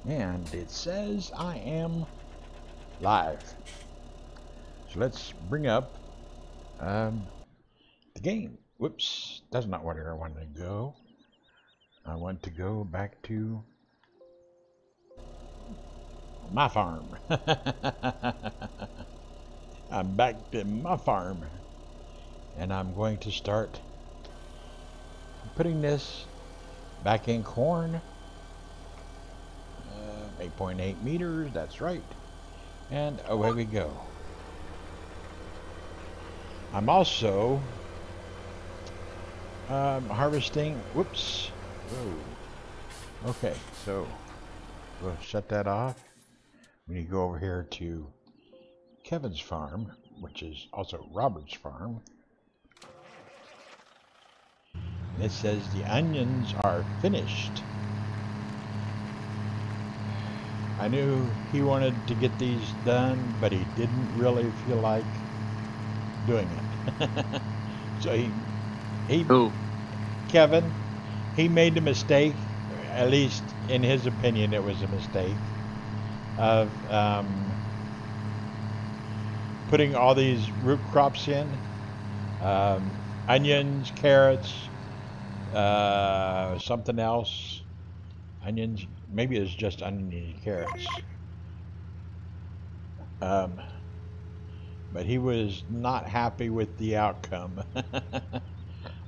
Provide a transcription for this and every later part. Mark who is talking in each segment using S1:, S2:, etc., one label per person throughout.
S1: And it says I am live. So let's bring up the game. Whoops, that's not where I wanted to go. I want to go back to my farm. I'm back to my farm. And I'm going to start putting this back in corn. 8.8 meters, that's right. And away we go. I'm also harvesting, whoops. Whoa. Okay, so we'll shut that off. We need to go over here to Kevin's farm, which is also Robert's farm. And it says the onions are finished. I knew he wanted to get these done, but he didn't really feel like doing it. So
S2: Who?
S1: Kevin, he made the mistake, at least in his opinion it was a mistake, of putting all these root crops in. Onions, carrots, something else. Onions, maybe it's just onions and carrots. But he was not happy with the outcome.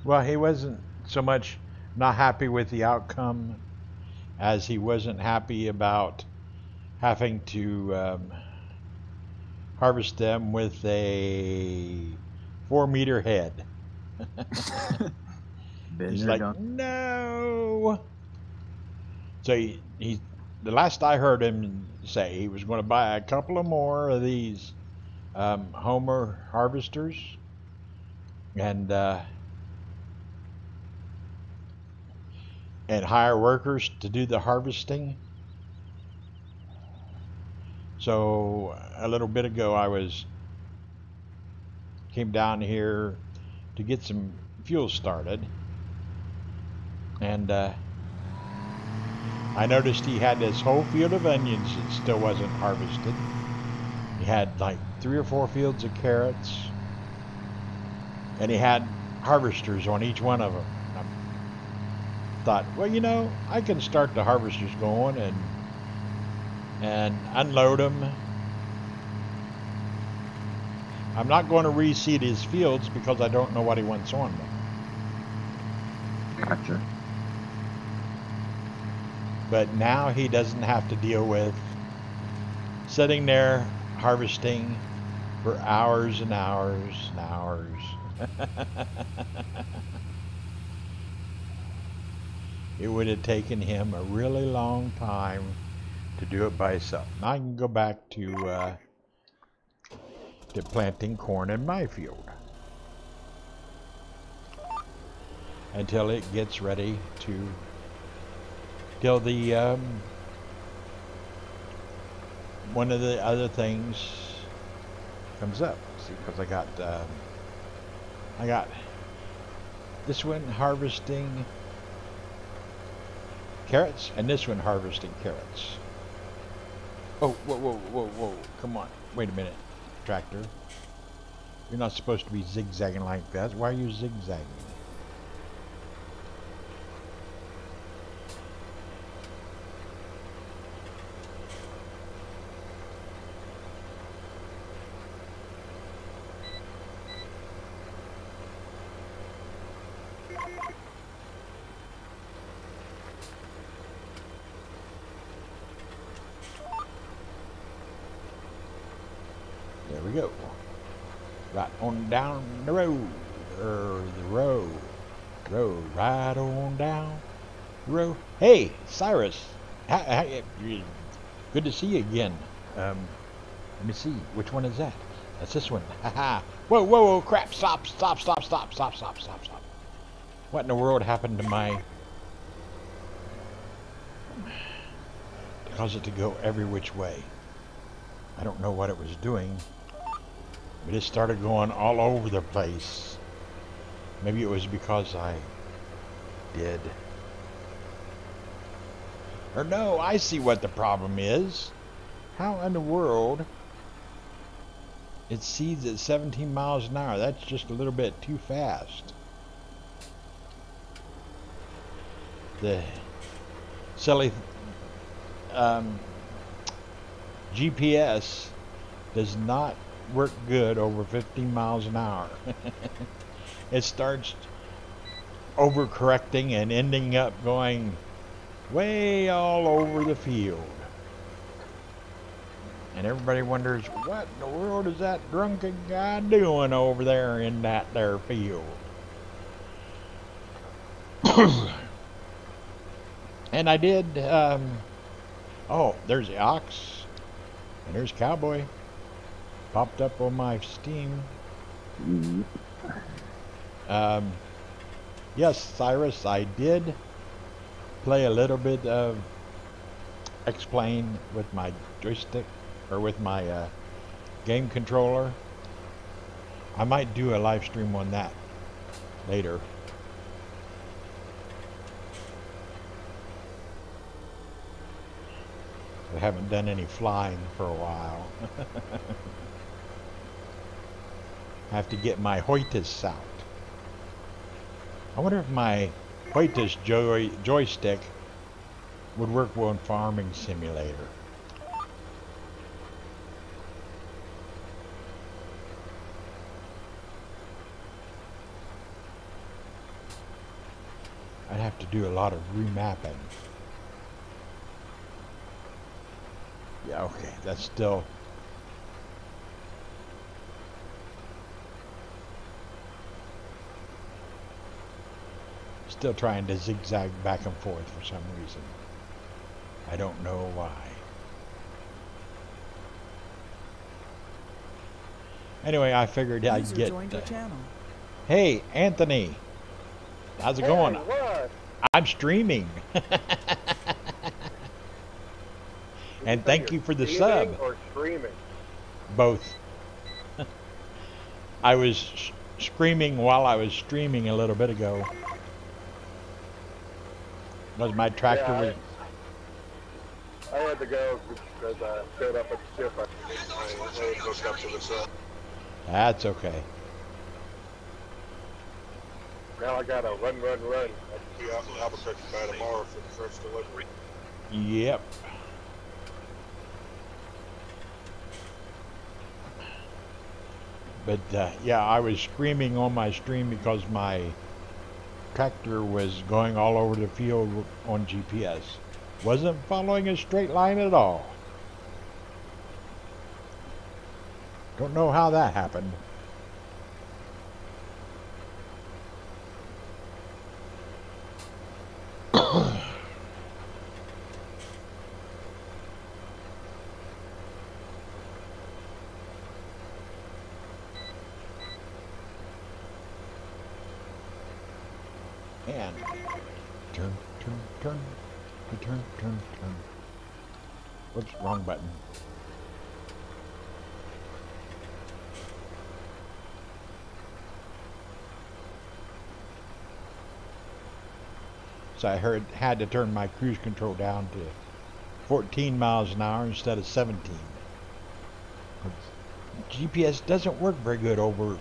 S1: Well, he wasn't so much not happy with the outcome as he wasn't happy about having to harvest them with a 4-meter head. He's like, no. So he the last I heard him say, he was going to buy a couple of more of these Homer harvesters and hire workers to do the harvesting. So a little bit ago I came down here to get some fuel started, and I noticed he had this whole field of onions that still wasn't harvested. He had like 3 or 4 fields of carrots, and he had harvesters on each one of them. And I thought, well, you know, I can start the harvesters going and unload them. I'm not going to reseed his fields because I don't know what he wants on them.
S2: Gotcha.
S1: But now he doesn't have to deal with sitting there harvesting for hours and hours and hours. It would have taken him a really long time to do it by himself. Now I can go back to planting corn in my field until it gets ready till the one of the other things comes up. See, because I got this one harvesting carrots and this one harvesting carrots. Oh, whoa, come on, wait a minute, tractor, you're not supposed to be zigzagging like that. Why are you zigzagging? There we go. Right on down the road. Road right on down the road. Hey, Cyrus. Good to see you again. Let me see. Which one is that? That's this one. Haha. Whoa, crap. Stop. What in the world happened to my... It caused it to go every which way. I don't know what it was doing. But it started going all over the place. Maybe it was because I did Or no, I see what the problem is. How in the world it seeds at 17 miles an hour? That's just a little bit too fast. The silly GPS does not work good over 15 miles an hour. It starts overcorrecting and ending up going way all over the field. And everybody wonders, what in the world is that drunken guy doing over there in that there field? And I did, oh, there's the ox, and there's cowboy. Popped up on my Steam. Yes, Cyrus, I did play a little bit of X-Plane with my joystick, or with my game controller. I might do a live stream on that later. I haven't done any flying for a while. I have to get my Hoitis out. I wonder if my Hoitis joystick would work well in Farming Simulator. I'd have to do a lot of remapping. Yeah, okay, that's still... Still trying to zigzag back and forth for some reason. I don't know why. Anyway, I figured I'd get... Hey, Anthony! How's it going?
S2: What?
S1: I'm streaming. And thank you for the sub.
S2: Or screaming?
S1: Both. I was screaming while I was streaming a little bit ago. Because my tractor was...
S2: I had to go because I showed up at the ship. I was hooked up to the sub.
S1: That's okay.
S2: Now I gotta run. I can be out in Albuquerque by tomorrow for the first delivery.
S1: Yep. But yeah, I was screaming on my stream because my tractor was going all over the field on GPS. Wasn't following a straight line at all. Don't know how that happened. And turn. Whoops, wrong button. So I had to turn my cruise control down to 14 miles an hour instead of 17. GPS doesn't work very good over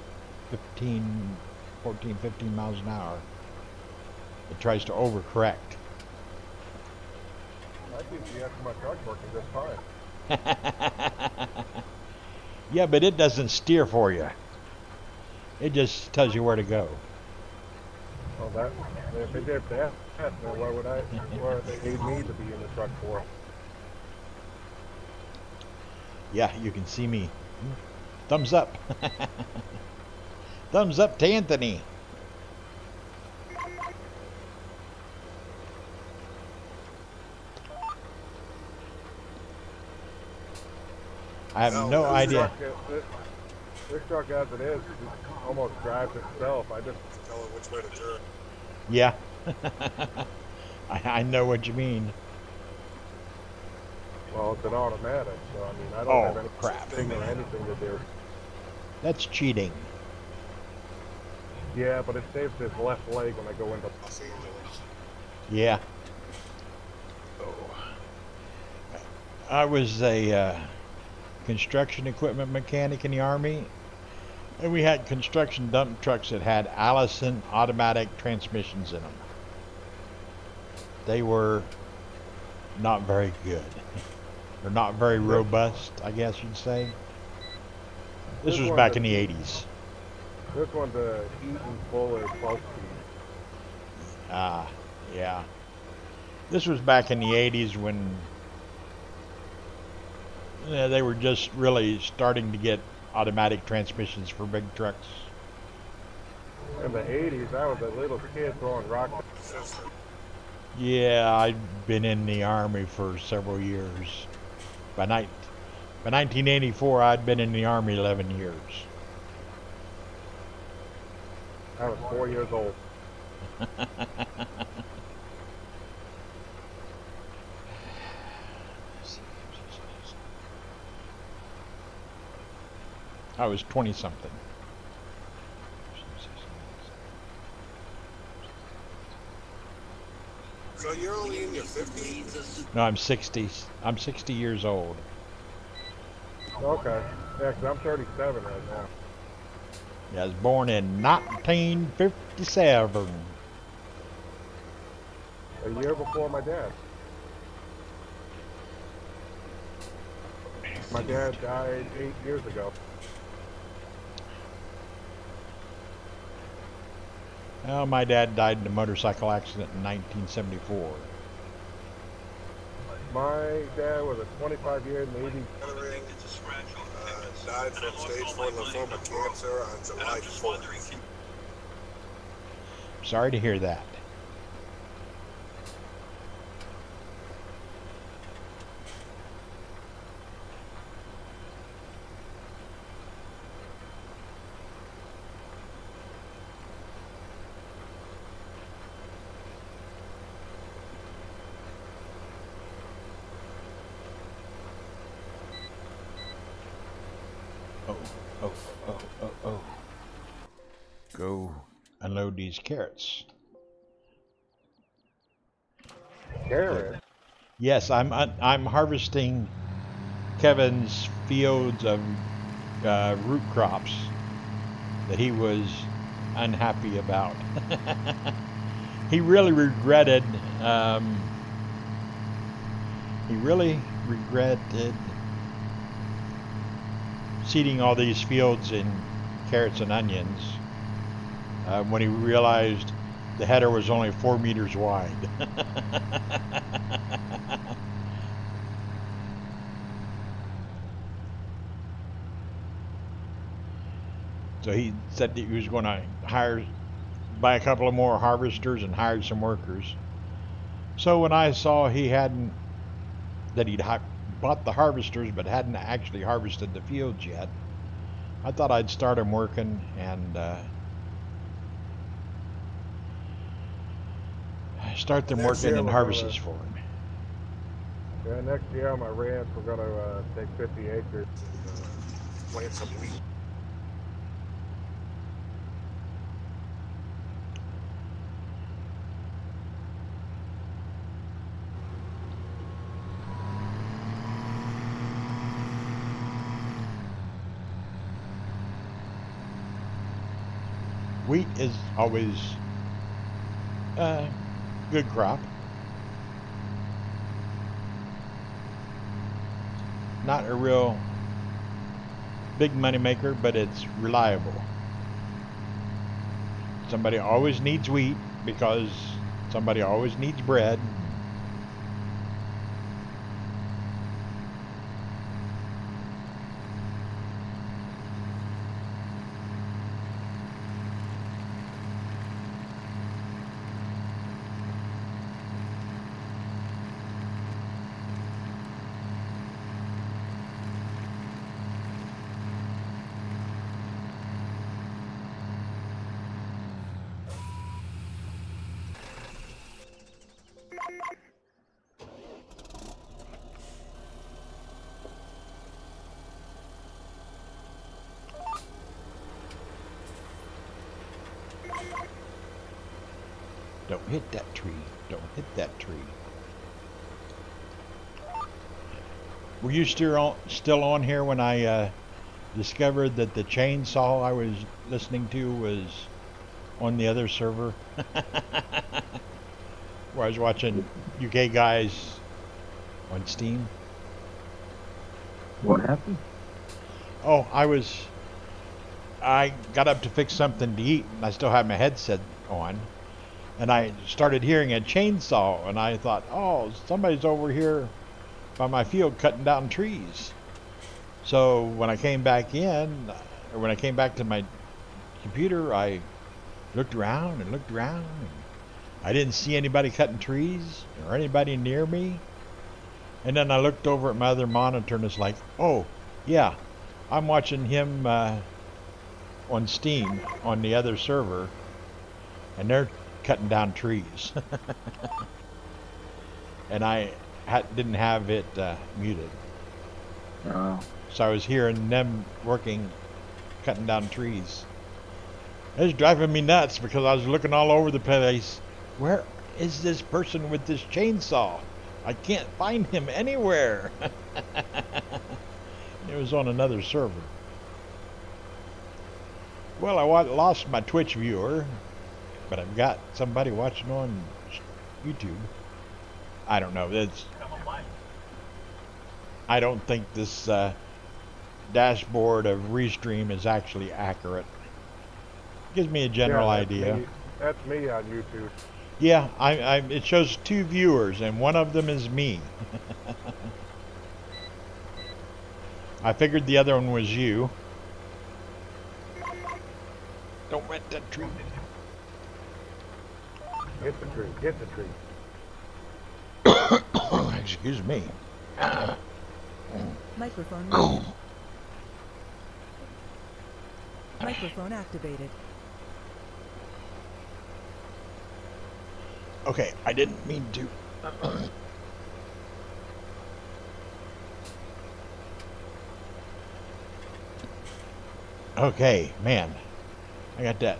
S1: 14, 15 miles an hour. It tries to overcorrect.
S2: I think the after my truck working just fine.
S1: Yeah, but it doesn't steer for you. It just tells you where to go.
S2: Well, that if they did that, then why would they need me to be in the truck for?
S1: Yeah, you can see me. Thumbs up. Thumbs up to Anthony. I have no idea.
S2: This truck as it is almost drives itself. I just tell it which way to turn.
S1: Yeah. I know what you mean.
S2: Well, it's an automatic, so I mean, I don't have any
S1: crap.
S2: thing or anything to do.
S1: That's cheating.
S2: Yeah, but it saves his left leg when I go into Los Angeles.
S1: Yeah. Oh. I was a construction equipment mechanic in the Army, and we had construction dump trucks that had Allison automatic transmissions in them. They were not very good. They're not very robust, I guess you'd say. This was back in the 80s.
S2: This one's a Eaton Fuller 12-speed.
S1: Yeah. This was back in the 80s when they were just really starting to get automatic transmissions for big trucks.
S2: In the 80s, I was a little kid throwing rocks.
S1: Yeah, I'd been in the Army for several years. By 1984, I'd been in the Army 11 years.
S2: I was 4 years old.
S1: I was 20-something.
S3: So you're only in your 50s?
S1: No, I'm 60. I'm 60 years old.
S2: Okay. Yeah, 'cause I'm 37 right now.
S1: Yeah, I was born in 1957.
S2: A year before my dad. My dad died 8 years ago.
S1: Well, my dad died in a motorcycle accident in 1974.
S2: My dad was a 25-year Navy.
S3: Died from stage 4 lymphoma cancer on July 4th.
S1: Sorry to hear that. Oh. Go unload these carrots.
S2: Carrot?
S1: Yes, I'm harvesting Kevin's fields of root crops that he was unhappy about. He really regretted. Seeding all these fields in carrots and onions when he realized the header was only 4 meters wide. So he said that he was going to buy a couple of more harvesters and hire some workers. So when I saw he'd bought the harvesters but hadn't actually harvested the fields yet, I thought I'd start him working and start them working and harvests for him.
S2: Yeah, next year on my ranch, we're going to take 50 acres and plant some wheat.
S1: Wheat is always a good crop. Not a real big money maker, but it's reliable. Somebody always needs wheat because somebody always needs bread. Don't hit that tree. Don't hit that tree. Were you still on here when I discovered that the chainsaw I was listening to was on the other server? Where I was watching UK guys on Steam.
S4: What happened?
S1: Oh, I got up to fix something to eat, and I still had my headset on, and I started hearing a chainsaw, and I thought, oh, somebody's over here by my field cutting down trees. So when I came back in, or when I came back to my computer, I looked around and looked around, and I didn't see anybody cutting trees or anybody near me. And then I looked over at my other monitor, and it's like, oh, yeah, I'm watching him on Steam on the other server, and they're cutting down trees. And I didn't have it muted.
S4: Oh.
S1: So I was hearing them working, cutting down trees. It was driving me nuts because I was looking all over the place. Where is this person with this chainsaw? I can't find him anywhere. It was on another server. Well, I lost my Twitch viewer, but I've got somebody watching on YouTube. I don't know. I don't think this dashboard of Restream is actually accurate. Gives me a general idea.
S2: That's me on YouTube.
S1: Yeah, it shows 2 viewers, and one of them is me. I figured the other one was you. Don't rent that tree.
S2: Hit the tree. Hit the tree.
S1: Excuse me.
S5: Microphone muted. Microphone activated.
S1: Okay, I didn't mean to. Okay, man. I got that.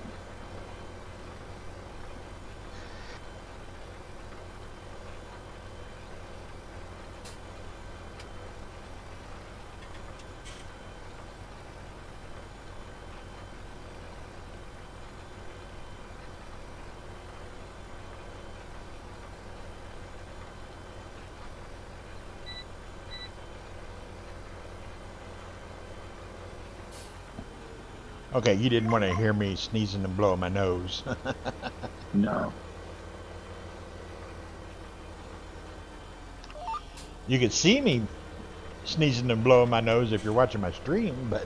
S1: Okay, you didn't want to hear me sneezing and blowing my nose.
S4: No.
S1: You could see me sneezing and blowing my nose if you're watching my stream, but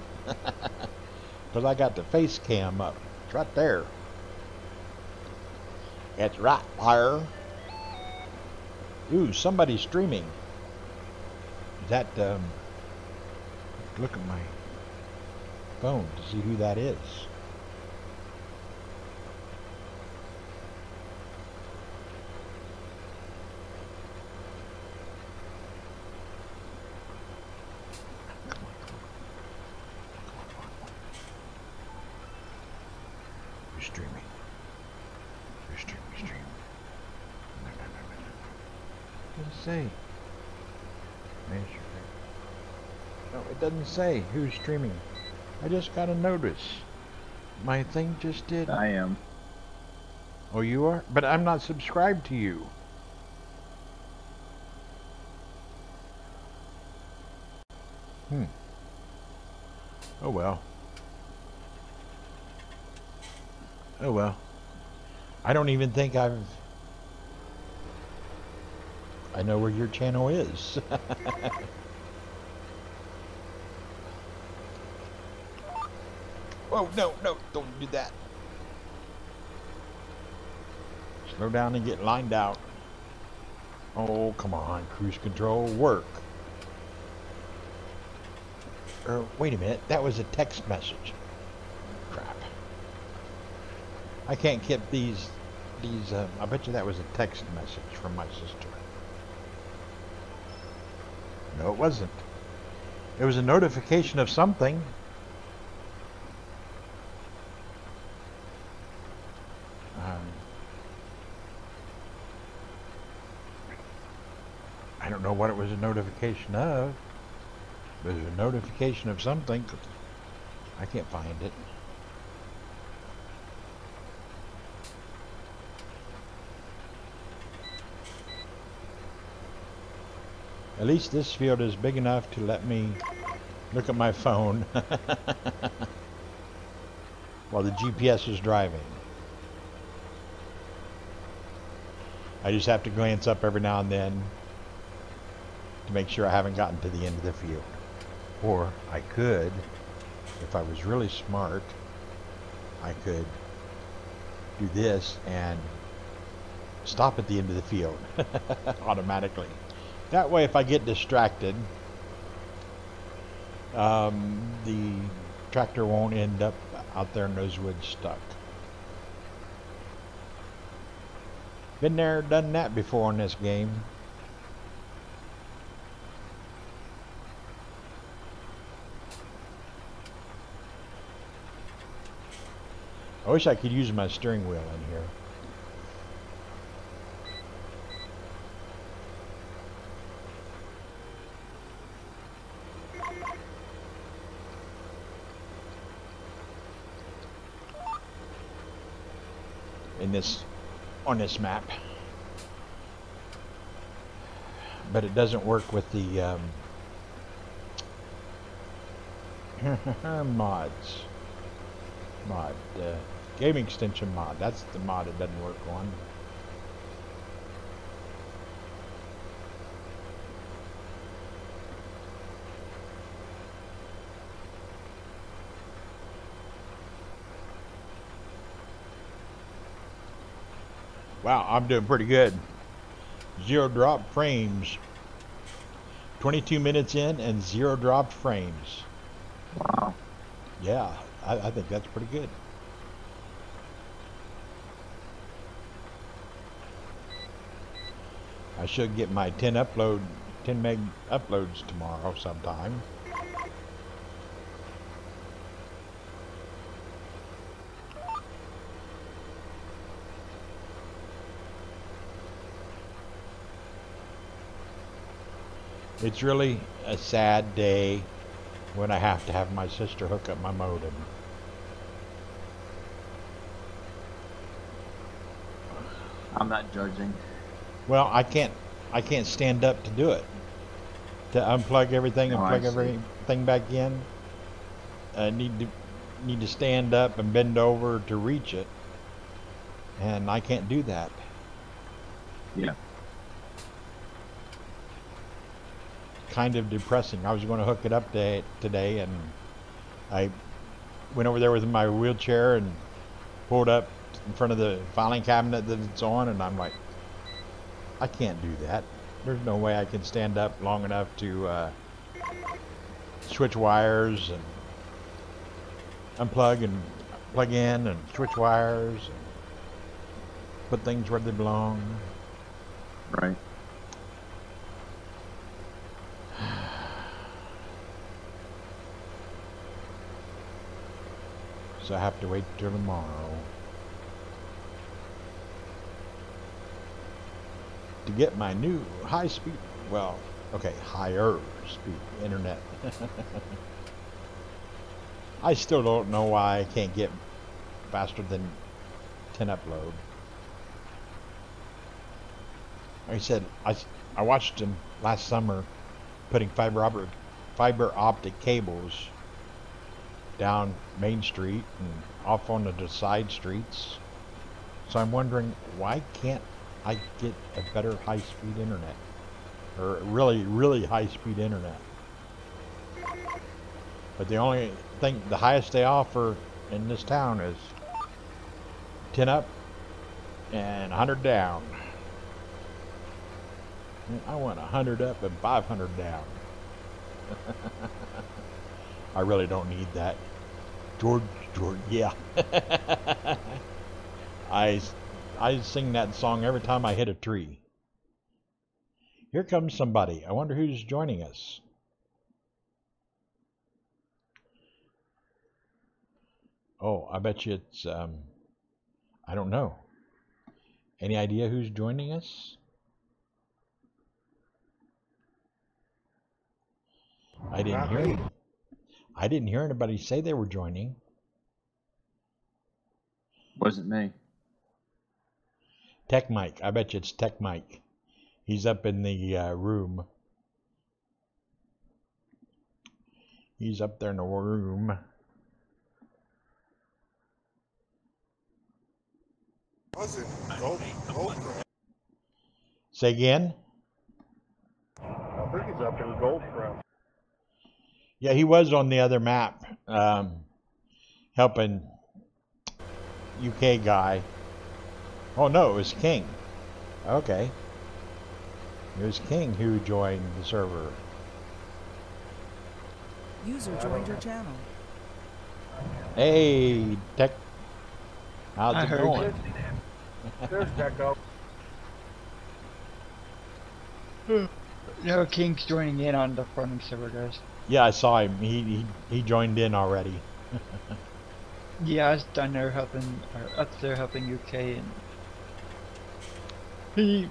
S1: because I got the face cam up. It's right there. It's right there. Ooh, somebody's streaming. Is that, look at my phone to see who that is. Who's streaming? Who's streaming? What does it say? No, it doesn't say who's streaming. I just got a notice. My thing just did.
S4: I am.
S1: Oh, you are? But I'm not subscribed to you. Oh well. Oh well. I don't even think I know where your channel is. Oh, no, don't do that. Slow down and get lined out. Oh, come on, cruise control, work. Wait a minute, that was a text message. Crap. I can't keep these, I bet you that was a text message from my sister. No, it wasn't. It was a notification of something. I don't know what it was a notification of. There's a notification of something. I can't find it. At least this field is big enough to let me look at my phone while the GPS is driving. I just have to glance up every now and then to make sure I haven't gotten to the end of the field. Or I could, if I was really smart, I could do this and stop at the end of the field automatically. That way, if I get distracted, the tractor won't end up out there in those woods stuck. Been there, done that before in this game. I wish I could use my steering wheel in here. On this map, but it doesn't work with the game extension mod. That's the mod it doesn't work on. Wow, I'm doing pretty good. 0 drop frames. 22 minutes in and 0 dropped frames.
S4: Wow.
S1: Yeah, I think that's pretty good. I should get my 10 meg uploads tomorrow sometime. It's really a sad day when I have to have my sister hook up my modem.
S4: I'm not judging.
S1: Well, I can't stand up to do it. To unplug everything and
S4: Oh,
S1: plug
S4: I see.
S1: everything back in. I need to stand up and bend over to reach it. And I can't do that.
S4: Yeah.
S1: Kind of depressing. I was going to hook it up today, and I went over there with my wheelchair and pulled up in front of the filing cabinet that it's on, and I'm like, I can't do that. There's no way I can stand up long enough to switch wires and unplug and plug in and switch wires and put things where they belong.
S4: Right.
S1: So I have to wait till tomorrow to get my new high-speed, well, okay, higher speed internet. I still don't know why I can't get faster than 10 upload. Like I said, I watched them last summer putting fiber optic cables down Main Street and off on the side streets. So I'm wondering, why can't I get a better high-speed internet? Or really, really high-speed internet? But the only thing, the highest they offer in this town is 10 up and 100 down. I want 100 up and 500 down. I really don't need that. George, yeah. I sing that song every time I hit a tree. Here comes somebody. I wonder who's joining us. Oh, I bet you it's, I don't know. Any idea who's joining us? I didn't
S2: Not
S1: hear
S2: me.
S1: him. I didn't hear anybody say they were joining.
S4: Wasn't me.
S1: Tech Mike. I bet you it's Tech Mike. He's up in the room. He's up there in the room.
S3: Wasn't Goldcraft.
S1: Say again?
S2: I think he's up in Goldcraft.
S1: Yeah, he was on the other map, helping UK guy. Oh no, it was King. Okay. It was King who joined the server.
S5: User joined your channel.
S1: Hey, Tech. How's it going?
S2: There's Deco.
S6: No, King's joining in on the farming server, guys.
S1: Yeah, I saw him. He joined in already.
S6: Yeah, I was down there helping, or up there helping UK, and he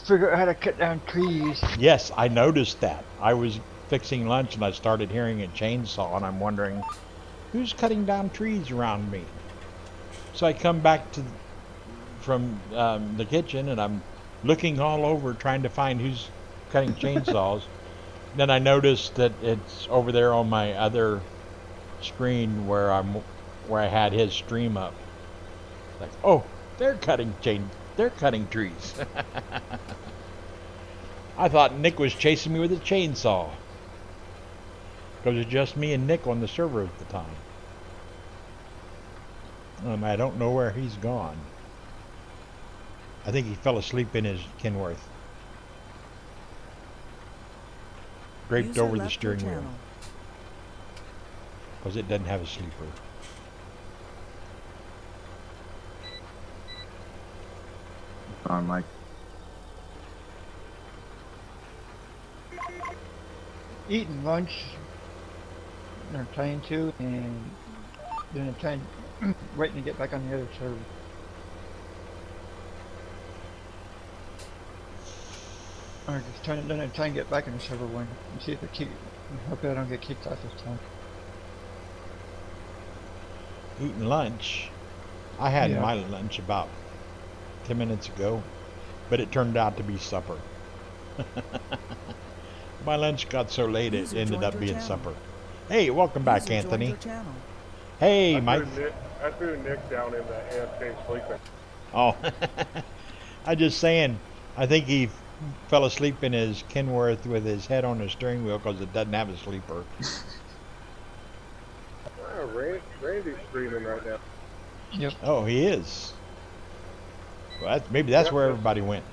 S6: figured out how to cut down trees.
S1: Yes, I noticed that. I was fixing lunch and I started hearing a chainsaw and I'm wondering, who's cutting down trees around me? So I come back from the kitchen and I'm looking all over trying to find who's cutting chainsaws. Then I noticed that it's over there on my other screen where I had his stream up. Like, oh, they're cutting trees. I thought Nick was chasing me with a chainsaw. Because it's just me and Nick on the server at the time. I don't know where he's gone. I think he fell asleep in his Kenworth. Draped
S5: User
S1: over the
S5: left your
S1: steering wheel.
S5: channel.
S1: Because it doesn't have a sleeper.
S4: On Mike.
S6: Eating lunch, they're trying to, and then they're trying, waiting to get back on the other server. Or just trying to get back on the server one and see if they keep. Hopefully I don't get kicked out this time.
S1: Eating lunch. I had
S6: Yeah.
S1: my lunch about 10 minutes ago, but it turned out to be supper. My lunch got so late it
S5: User
S1: ended
S5: joined
S1: up
S5: your
S1: being
S5: channel.
S1: supper. Hey, welcome back,
S5: User joined
S1: Anthony.
S5: your channel.
S1: Hey, Mike.
S2: I threw Nick down in the AFK sleeping.
S1: Oh, I just saying, I think he fell asleep in his Kenworth with his head on the steering wheel because it doesn't have a sleeper.
S2: Randy's streaming right now.
S6: Yep.
S1: Oh, he is. Well, maybe that's
S2: Yep.
S1: where everybody went.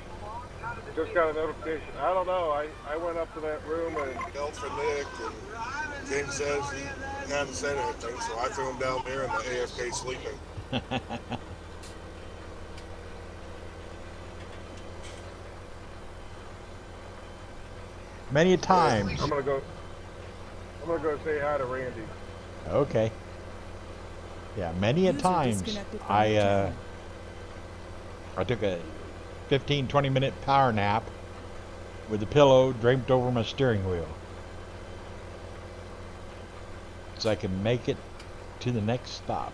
S2: Just got a notification. I don't know. I went up to that room and
S3: Yelled for Nick, and King says he hadn't said anything, so I threw him down there in the AFK sleeping.
S1: Many times.
S2: I'm gonna go say hi to Randy.
S1: Okay. Yeah, many a
S5: User
S1: times
S5: disconnected from your channel.
S1: I took a 15-20 minute power nap with a pillow draped over my steering wheel so I can make it to the next stop.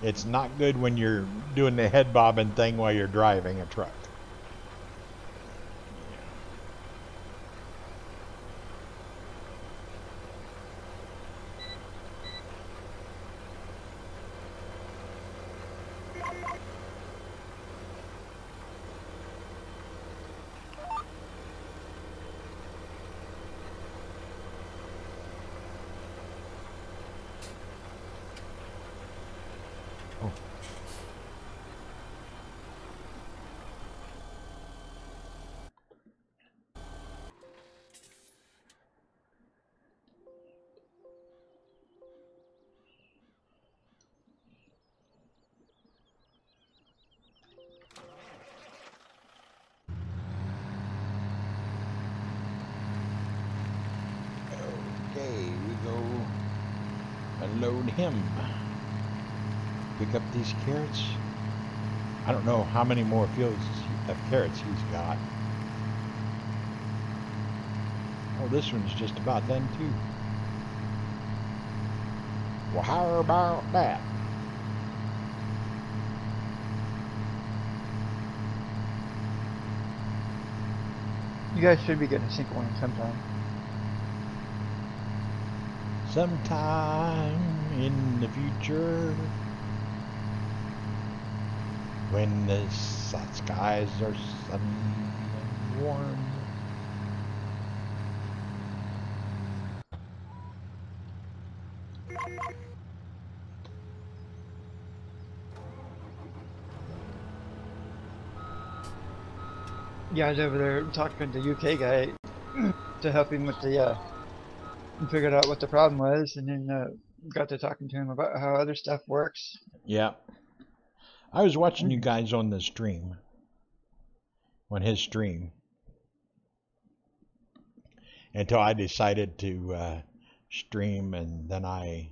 S1: It's not good when you're doing the head bobbing thing while you're driving a truck. Okay, we go unload him. Pick up these carrots. I don't know how many more fields of carrots he's got. Oh, this one's just about done too. Well, how about that?
S6: You guys should be getting a sync one sometime.
S1: Sometime in the future, when the skies are sunny and warm.
S6: You guys over there talking to the UK guy to help him with the and figured out what the problem was, and then got to talking to him about how other stuff works.
S1: Yeah. I was watching you guys on the stream, on his stream, until I decided to stream, and then I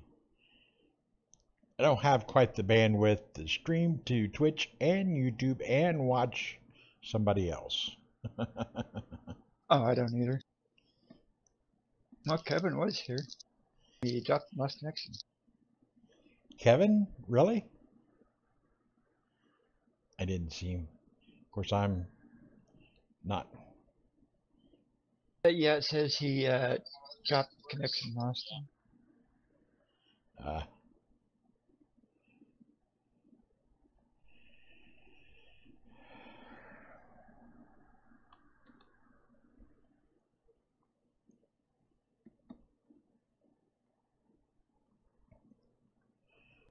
S1: don't have quite the bandwidth to stream to Twitch and YouTube and watch somebody else.
S6: Oh, I don't either. Well, Kevin was here. He dropped lost connection.
S1: Kevin? Really? I didn't see him. Of course, I'm not.
S6: Yeah, it says he dropped connection lost.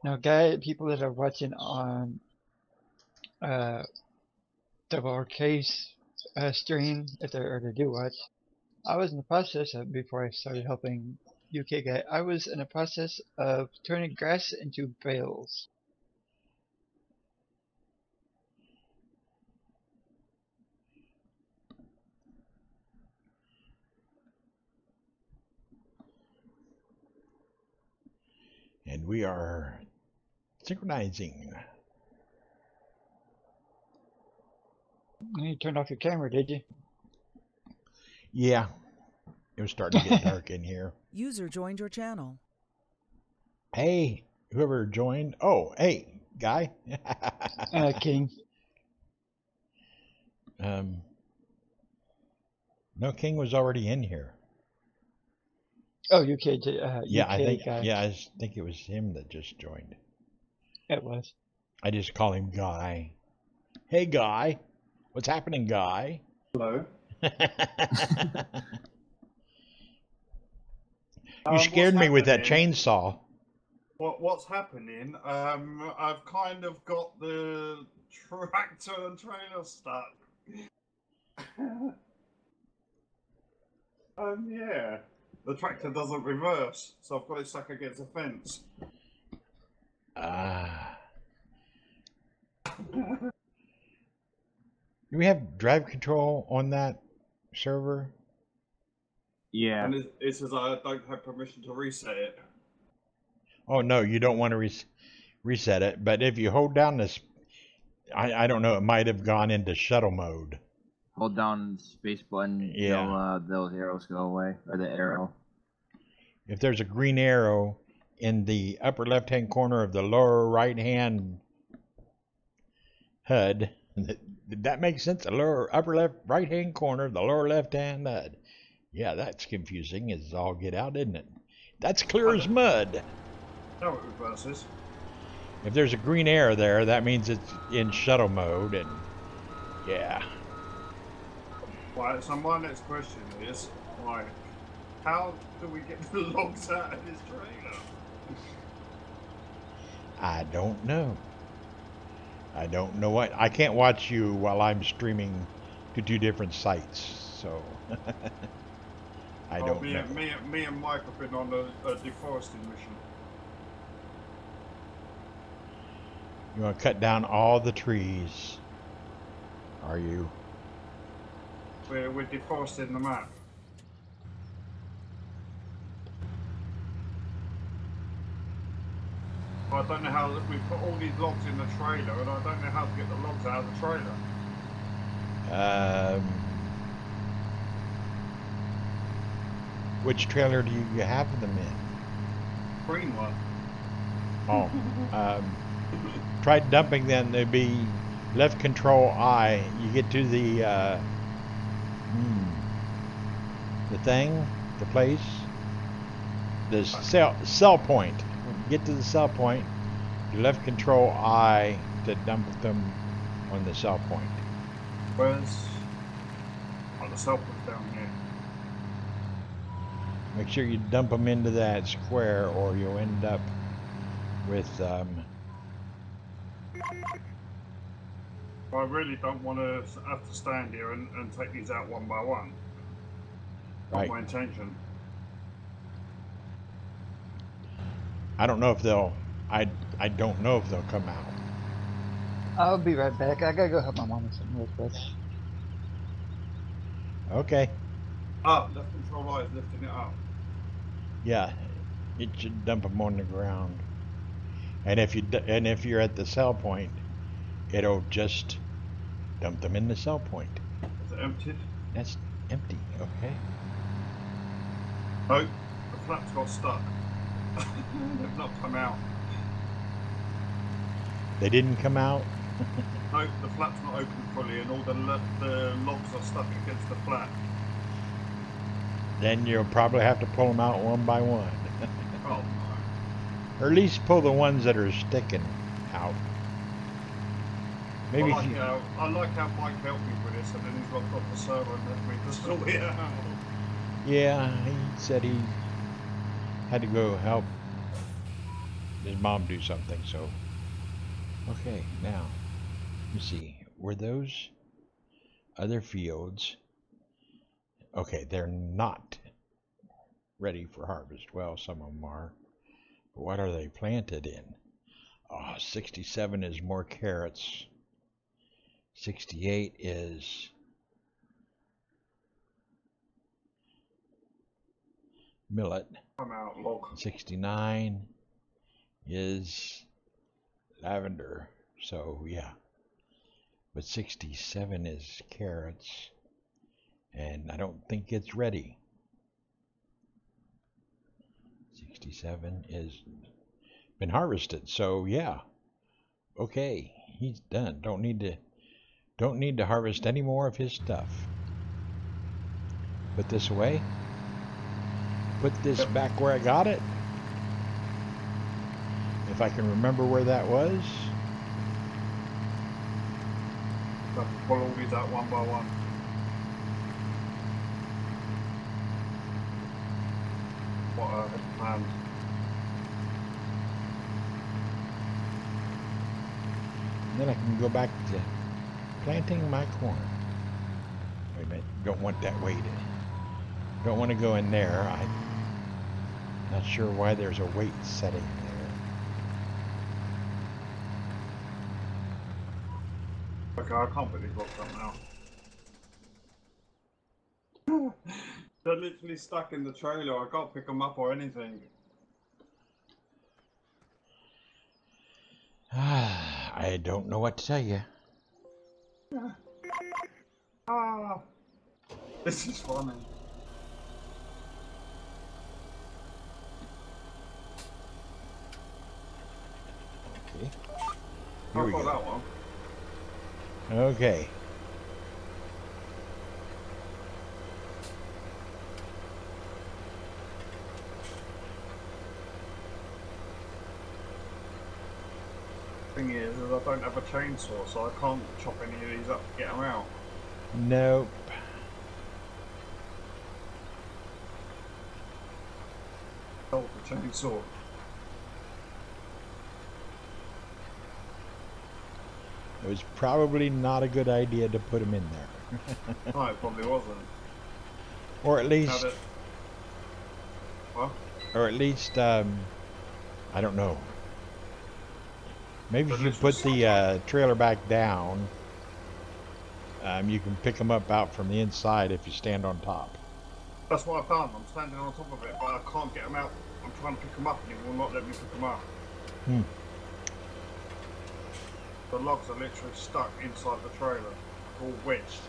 S6: Now, people that are watching on Double Case stream, if they do watch, I was in the process of, before I started helping UK guy, I was in the process of turning grass into bales.
S1: And we are synchronizing.
S6: You turned off your camera, did you?
S1: Yeah. It was starting to get dark in here.
S5: User joined your channel.
S1: Hey, whoever joined. Oh, hey, guy.
S6: King.
S1: No, King was already in here.
S6: Oh, UK,
S1: Yeah,
S6: UK guy.
S1: I think it was him that just joined.
S6: It was.
S1: I just call him Guy. Hey, Guy. What's happening, Guy?
S7: Hello.
S1: You scared me with that chainsaw.
S7: What's happening? I've kind of got the tractor and trailer stuck. Yeah. The tractor doesn't reverse, so I've got it stuck against a fence.
S1: Do we have drive control on that server?
S4: Yeah.
S7: And it says I don't have permission to reset it.
S1: Oh, no, you don't want to reset it. But if you hold down this, I don't know, it might have gone into shuttle mode.
S4: Hold down the space button.
S1: Yeah.
S4: Those arrows go away, or the arrow.
S1: If there's a green arrow in the upper left-hand corner of the lower right-hand HUD, did that make sense? The lower upper left right-hand corner, the lower left-hand HUD. Yeah, that's confusing as all get out, isn't it? That's clear as mud.
S7: No, it reverses.
S1: If there's a green arrow there, that means it's in shuttle mode, and yeah.
S7: Right, so my next question is, like, how do we get the logs out of this trailer?
S1: I don't know. I don't know what. I can't watch you while I'm streaming to two different sites, so I don't know.
S7: Me and Mike have been on a deforesting mission.
S1: You want to cut down all the trees, are you?
S7: We're deforesting the map. I don't know how we put all these logs in the trailer, and I don't know how to get the logs out of the trailer.
S1: Which trailer do you have them in?
S7: Green one.
S1: Oh, try dumping them. They'd be left control I. You get to the thing, the place, the cell point. Get to the cell point. You left control I to dump them on the cell point.
S7: Where's the cell point down here?
S1: Make sure you dump them into that square, or you'll end up with
S7: I really don't want to have to stand here and take these out one by one.
S1: right.
S7: Not my intention.
S1: I don't know if they'll. I don't know if they'll come out.
S6: I'll be right back. I gotta go help my mom with something real quick.
S1: Okay.
S7: Ah, left control I is lifting it up.
S1: Yeah, it should dump them on the ground. And if you're at the cell point, it'll just dump them in the cell point.
S7: Is it emptied?
S1: That's empty. Okay.
S7: No, the flaps got stuck. They've not come out.
S1: They didn't come out.
S7: No, the flap's not open fully, and all the logs are stuck against the flap.
S1: Then you'll probably have to pull them out one by one.
S7: Oh no.
S1: Or at least pull the ones that are sticking out. Maybe
S7: I like how Mike helped me with this, and then he's locked off the server and left me to sort it out.
S1: Yeah, he said he had to go help his mom do something, so. Okay, now, let me see. Were those other fields? Okay, they're not ready for harvest. Well, some of them are. But what are they planted in? Oh, 67 is more carrots. 68 is millet.
S7: I'm out, log.
S1: 69 is lavender. So, yeah. But 67 is carrots. And I don't think it's ready. 67 is been harvested. So, yeah. Okay, he's done. Don't need to harvest any more of his stuff. Put this away. Put this back where I got it. If I can remember where that was.
S7: Have to pull all these out one by one. What a plan.
S1: And then I can go back to planting my corn. Wait a minute. Don't want that weighted. Don't want to go in there. I'm not sure why there's a weight setting there.
S7: Okay, I can't put these logs up now. They're literally stuck in the trailer. I can't pick them up or anything.
S1: I don't know what to tell you.
S7: Ah, this is funny.
S1: Okay. Here
S7: I've
S1: we
S7: got
S1: go.
S7: that one.
S1: Okay.
S7: Thing is I don't have a chainsaw, so I can't chop any of these up to get them out.
S1: Nope.
S7: Oh, the chainsaw.
S1: It was probably not a good idea to put them in there.
S7: No, it probably wasn't.
S1: Or at least,
S7: What?
S1: or at least, I don't know. Maybe if you put the trailer back down, you can pick them up out from the inside if you stand on top.
S7: That's what I've done. I'm standing on top of it, but I can't get them out. I'm trying to pick them up and it will not let me pick them up. The logs are literally stuck inside the trailer, all wedged.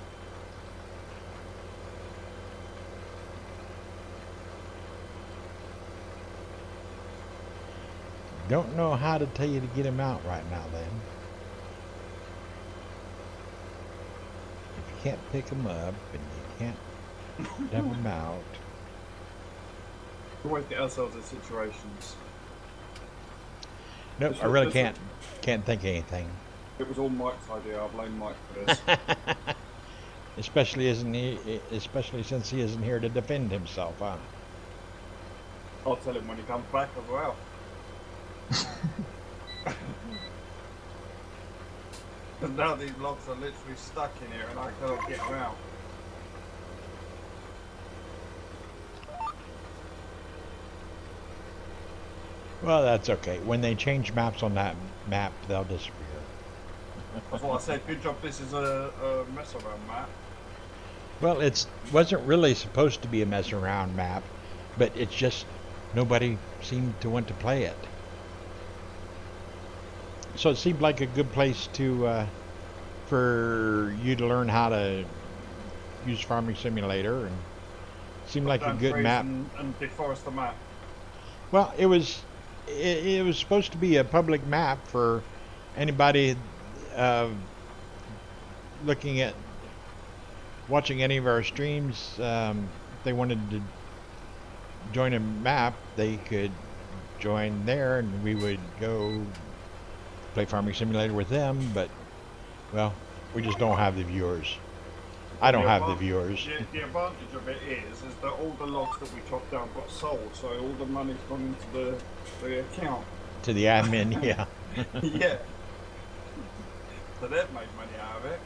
S1: Don't know how to tell you to get him out right now, then. If you can't pick him up and you can't dump him out.
S7: We always get ourselves in situations.
S1: Nope, I really can't think of anything.
S7: It was all Mike's idea. I blame Mike for this.
S1: Especially since he isn't here to defend himself, huh?
S7: I'll tell him when he comes back as well. Because now these logs are literally stuck in here and I cannot get them out.
S1: Well, that's okay. When they change maps on that map, they'll disappear.
S7: That's what I said. Good job this is a mess around map.
S1: Well, it wasn't really supposed to be a mess around map, but it's just nobody seemed to want to play it. So it seemed like a good place to for you to learn how to use Farming Simulator, and seemed like a good map.
S7: And deforest the map.
S1: Well, it was supposed to be a public map for anybody looking at watching any of our streams. If they wanted to join a map, they could join there, and we would go play Farming Simulator with them. But well, we just don't have the viewers. I don't have the viewers.
S7: The advantage of it is that all the logs that we chopped down got sold, so all the money's gone into the account.
S1: To the admin, yeah.
S7: Yeah. So they've made money out of it.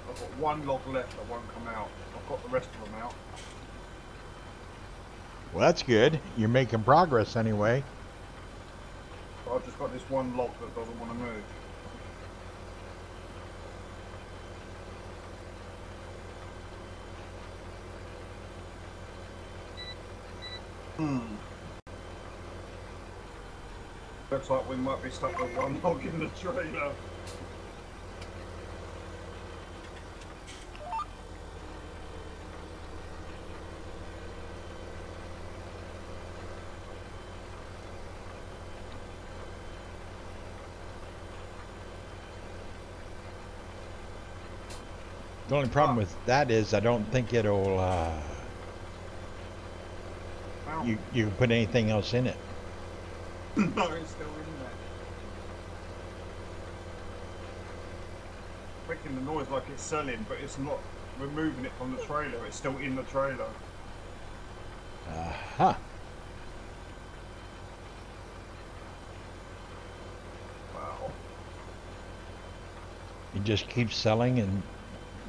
S7: I've got one log left that won't come out. I've got the rest of them out.
S1: Well, that's good. You're making progress anyway.
S7: So I've just got this one log that doesn't want to move. Looks like we might be stuck with one log in the trailer.
S1: The only problem with that is I don't think it'll you can put anything else in it.
S7: No, it's still in there. Making the noise like it's selling, but it's not removing it from the trailer. It's still in the trailer.
S1: Aha.
S7: Wow.
S1: You just keep selling and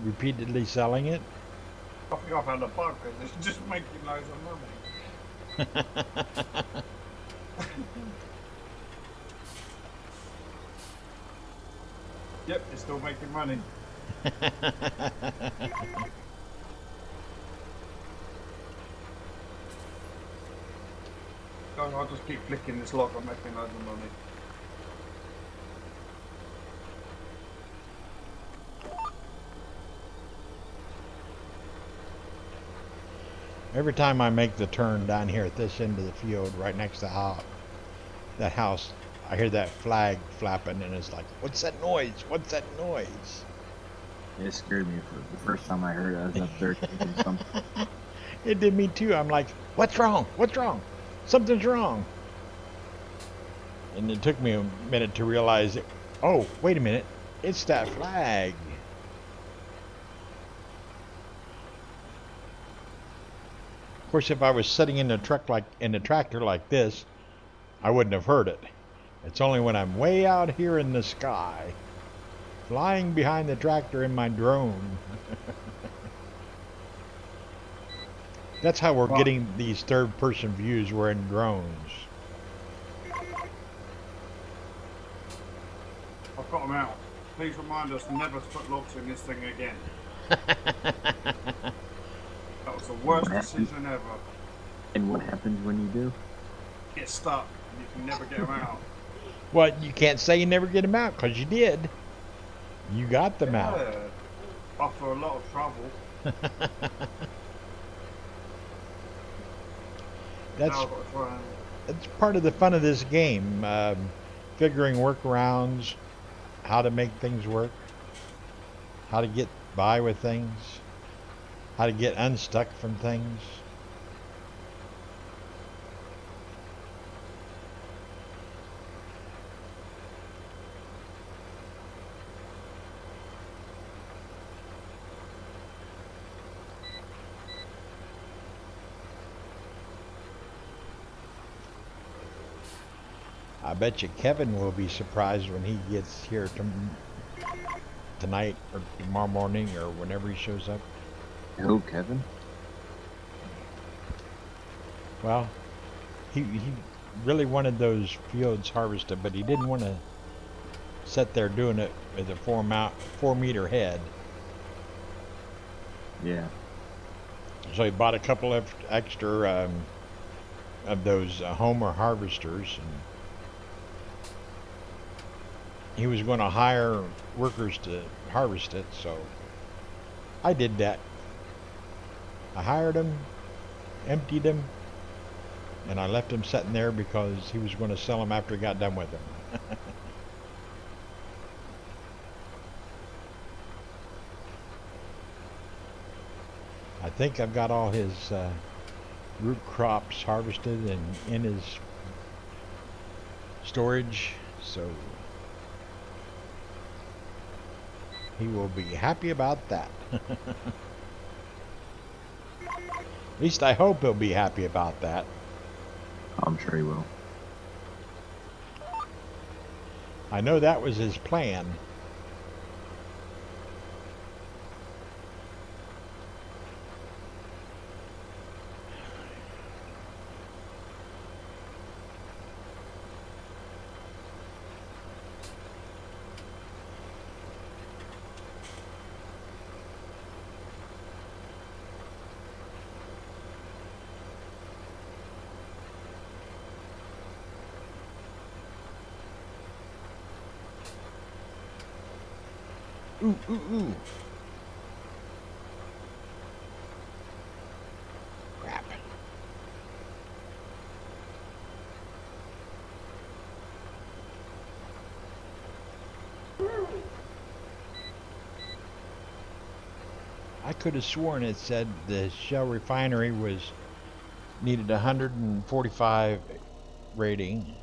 S1: repeatedly selling it.
S7: I think I found a bug because it's just making loads of money. Yep, it's still making money. I'll just keep flicking this log. I'm making loads of money.
S1: Every time I make the turn down here at this end of the field, right next to that house, I hear that flag flapping, and it's like, what's that noise? What's that noise?
S4: It scared me for the first time I heard it. I was up there taking something.
S1: It did me too. I'm like, what's wrong? What's wrong? Something's wrong. And it took me a minute to realize, oh, wait a minute. It's that flag. Of course, if I was sitting in the tractor like this, I wouldn't have heard it. It's only when I'm way out here in the sky, flying behind the tractor in my drone. That's how we're getting these third-person views. We're in drones.
S7: got them out. Please remind us never to put logs in this thing again. That was the worst decision ever.
S4: And what happens when you do?
S7: Get stuck and you can never get them out.
S1: Well, you can't say you never get them out, because you did. You got them out.
S7: Yeah. After a lot of trouble.
S1: That's
S7: Now I've got to try and...
S1: That's part of the fun of this game. Figuring workarounds, how to make things work, how to get by with things, how to get unstuck from things. I bet you Kevin will be surprised when he gets here tonight or tomorrow morning or whenever he shows up.
S4: Who, Kevin?
S1: Well, he really wanted those fields harvested, but he didn't want to sit there doing it with a 4-meter head.
S4: Yeah.
S1: So he bought a couple of extra of those Homer harvesters, and he was going to hire workers to harvest it, so I did that. I hired him, emptied him, and I left him sitting there because he was going to sell them after he got done with them. I think I've got all his root crops harvested and in his storage, so he will be happy about that. At least I hope he'll be happy about that.
S4: I'm sure he will.
S1: I know that was his plan. Ooh, ooh, ooh. Crap. I could have sworn it said the Shell refinery needed 145 rating.